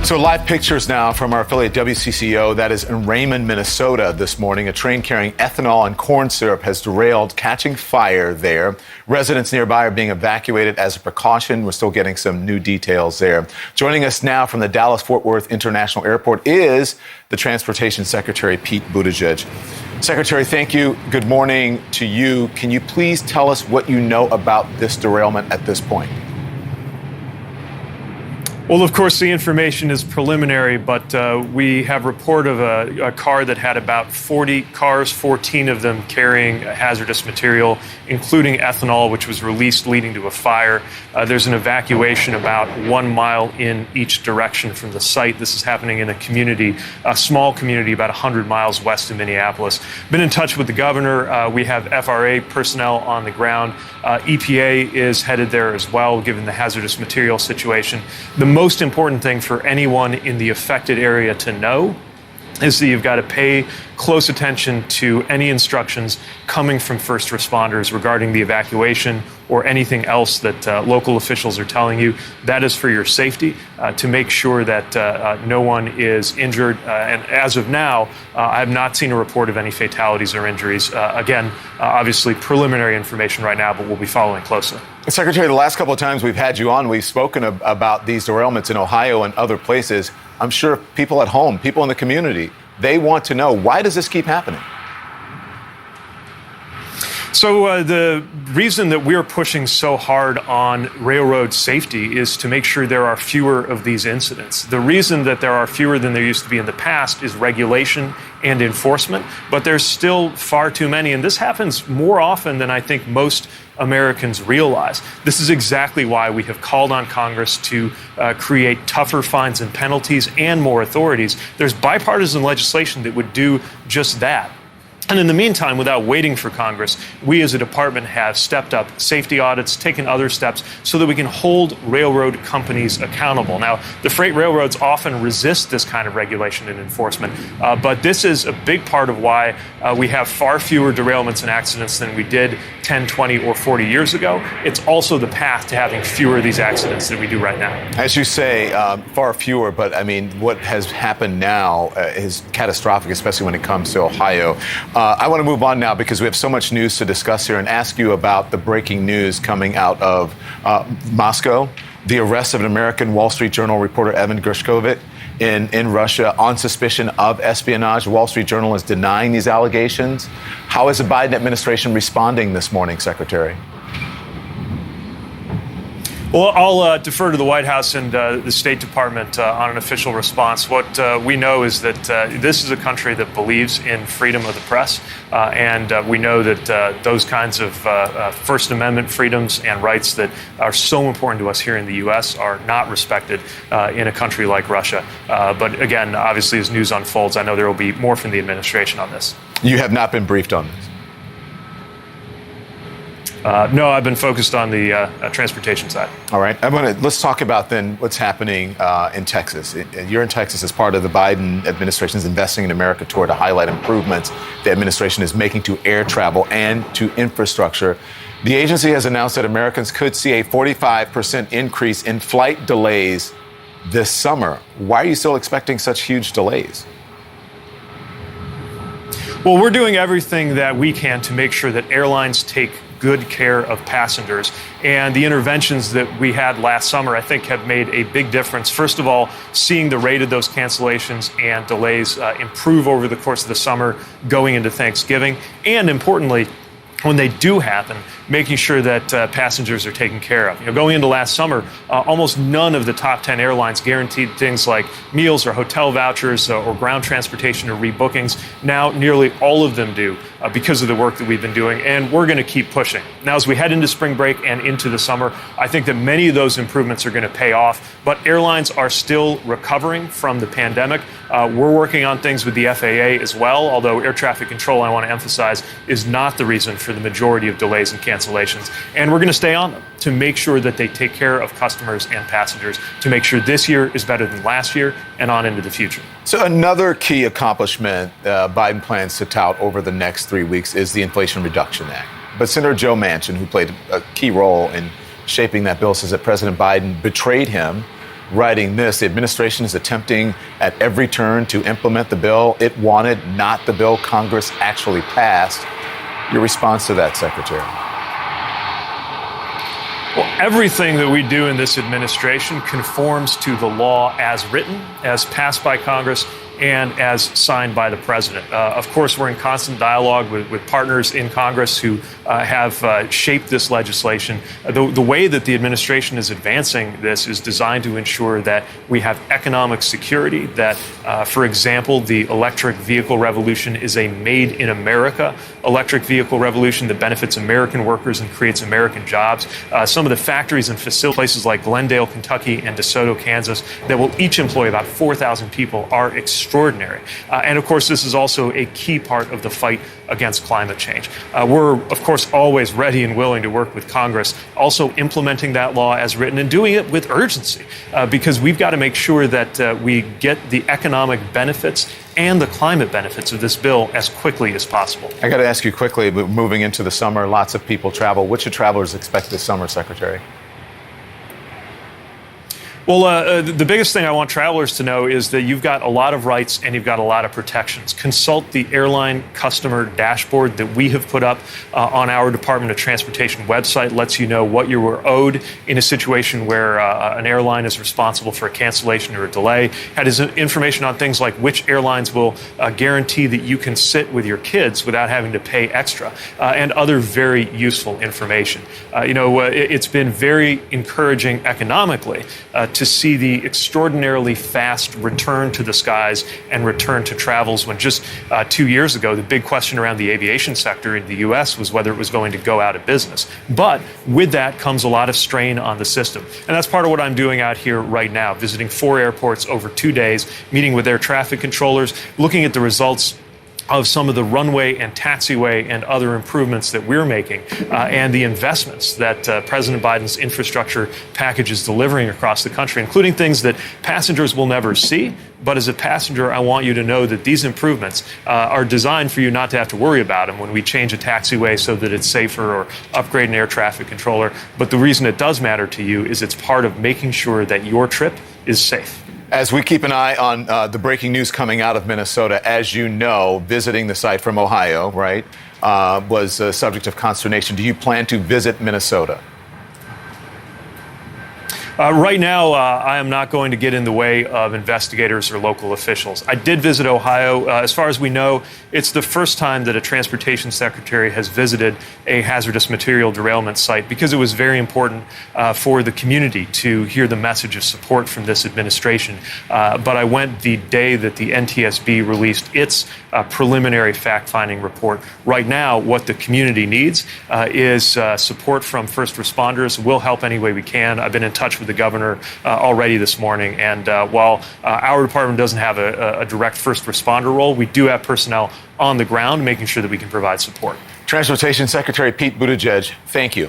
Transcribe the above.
So live pictures now from our affiliate WCCO, that is in Raymond, Minnesota this morning. A train carrying ethanol and corn syrup has derailed, catching fire there. Residents nearby are being evacuated as a precaution. We're still getting some new details there. Joining us now from the Dallas-Fort Worth International Airport is the Transportation Secretary, Pete Buttigieg. Secretary, thank you. Good morning to you. Can you please tell us what you know about this derailment at this point? Well, of course, the information is preliminary, but we have report of a car that had about 40 cars, 14 of them carrying hazardous material, including ethanol, which was released leading to a fire. There's an evacuation about 1 mile in each direction from the site. This is happening in a community, a small community about 100 miles west of Minneapolis. Been in touch with the governor. We have FRA personnel on the ground. EPA is headed there as well, given the hazardous material situation. The most important thing for anyone in the affected area to know is that you've got to pay close attention to any instructions coming from first responders regarding the evacuation or anything else that local officials are telling you. That is for your safety, to make sure that no one is injured. And as of now, I have not seen a report of any fatalities or injuries. Again, obviously preliminary information right now, but we'll be following closely. Secretary, the last couple of times we've had you on, we've spoken about these derailments in Ohio and other places. I'm sure people at home, people in the community, they want to know, why does this keep happening? So the reason that we're pushing so hard on railroad safety is to make sure there are fewer of these incidents. The reason that there are fewer than there used to be in the past is regulation and enforcement, but there's still far too many. And this happens more often than I think most Americans realize. This is exactly why we have called on Congress to create tougher fines and penalties and more authorities. There's bipartisan legislation that would do just that. And in the meantime, without waiting for Congress, we as a department have stepped up safety audits, taken other steps so that we can hold railroad companies accountable. Now, the freight railroads often resist this kind of regulation and enforcement, but this is a big part of why we have far fewer derailments and accidents than we did 10, 20, or 40 years ago. It's also the path to having fewer of these accidents than we do right now. As you say, far fewer, but I mean, what has happened now is catastrophic, especially when it comes to Ohio. I want to move on now because we have so much news to discuss here and ask you about the breaking news coming out of Moscow, the arrest of an American Wall Street Journal reporter, Evan Gershkovich, in Russia on suspicion of espionage. The Wall Street Journal is denying these allegations. How is the Biden administration responding this morning, Secretary? Well, I'll defer to the White House and the State Department on an official response. What we know is that this is a country that believes in freedom of the press, and we know that those kinds of First Amendment freedoms and rights that are so important to us here in the U.S. are not respected in a country like Russia. But again, obviously, as news unfolds, I know there will be more from the administration on this. You have not been briefed on this? No, I've been focused on the transportation side. All right. Let's talk about then what's happening in Texas. You're in Texas as part of the Biden administration's Investing in America tour to highlight improvements the administration is making to air travel and to infrastructure. The agency has announced that Americans could see a 45% increase in flight delays this summer. Why are you still expecting such huge delays? Well, we're doing everything that we can to make sure that airlines take good care of passengers. And the interventions that we had last summer, I think, have made a big difference. First of all, seeing the rate of those cancellations and delays improve over the course of the summer going into Thanksgiving. And importantly, when they do happen, making sure that passengers are taken care of. You know, going into last summer, almost none of the top 10 airlines guaranteed things like meals or hotel vouchers or ground transportation or rebookings. Now, nearly all of them do because of the work that we've been doing, and we're going to keep pushing. Now, as we head into spring break and into the summer, I think that many of those improvements are going to pay off, but airlines are still recovering from the pandemic. We're working on things with the FAA as well, although air traffic control, I want to emphasize, is not the reason for the majority of delays and cancellations. And we're going to stay on them to make sure that they take care of customers and passengers, to make sure this year is better than last year and on into the future. So another key accomplishment Biden plans to tout over the next 3 weeks is the Inflation Reduction Act. But Senator Joe Manchin, who played a key role in shaping that bill, says that President Biden betrayed him writing this. The administration is attempting at every turn to implement the bill it wanted, not the bill Congress actually passed. Your response to that, Secretary? Well, everything that we do in this administration conforms to the law as written, as passed by Congress, and as signed by the president. Of course, we're in constant dialogue with partners in Congress who have shaped this legislation. The way that the administration is advancing this is designed to ensure that we have economic security, that, for example, the electric vehicle revolution is a made in America electric vehicle revolution that benefits American workers and creates American jobs. Some of the factories and facilities, places like Glendale, Kentucky, and DeSoto, Kansas, that will each employ about 4,000 people are extraordinary. And of course, this is also a key part of the fight against climate change. We're, of course, always ready and willing to work with Congress, also implementing that law as written and doing it with urgency, because we've got to make sure that we get the economic benefits and the climate benefits of this bill as quickly as possible. I got to ask you quickly, moving into the summer, lots of people travel. What should travelers expect this summer, Secretary? Well, the biggest thing I want travelers to know is that you've got a lot of rights and you've got a lot of protections. Consult the airline customer dashboard that we have put up on our Department of Transportation website. Lets you know what you were owed in a situation where an airline is responsible for a cancellation or a delay. Has information on things like which airlines will guarantee that you can sit with your kids without having to pay extra, and other very useful information. It's been very encouraging economically to see the extraordinarily fast return to the skies and return to travels when just 2 years ago, the big question around the aviation sector in the U.S. was whether it was going to go out of business. But with that comes a lot of strain on the system. And that's part of what I'm doing out here right now, visiting 4 airports over 2 days, meeting with air traffic controllers, looking at the results of some of the runway and taxiway and other improvements that we're making, and the investments that President Biden's infrastructure package is delivering across the country, including things that passengers will never see. But as a passenger, I want you to know that these improvements are designed for you not to have to worry about them when we change a taxiway so that it's safer or upgrade an air traffic controller. But the reason it does matter to you is it's part of making sure that your trip is safe. As we keep an eye on the breaking news coming out of Minnesota, as you know, visiting the site from Ohio, right, was a subject of consternation. Do you plan to visit Minnesota? Right now, I am not going to get in the way of investigators or local officials. I did visit Ohio. As far as we know, it's the first time that a transportation secretary has visited a hazardous material derailment site, because it was very important for the community to hear the message of support from this administration. But I went the day that the NTSB released its preliminary fact-finding report. Right now, what the community needs is support from first responders. We'll help any way we can. I've been in touch with the governor already this morning. And while our department doesn't have a direct first responder role, we do have personnel on the ground making sure that we can provide support. Transportation Secretary Pete Buttigieg, thank you.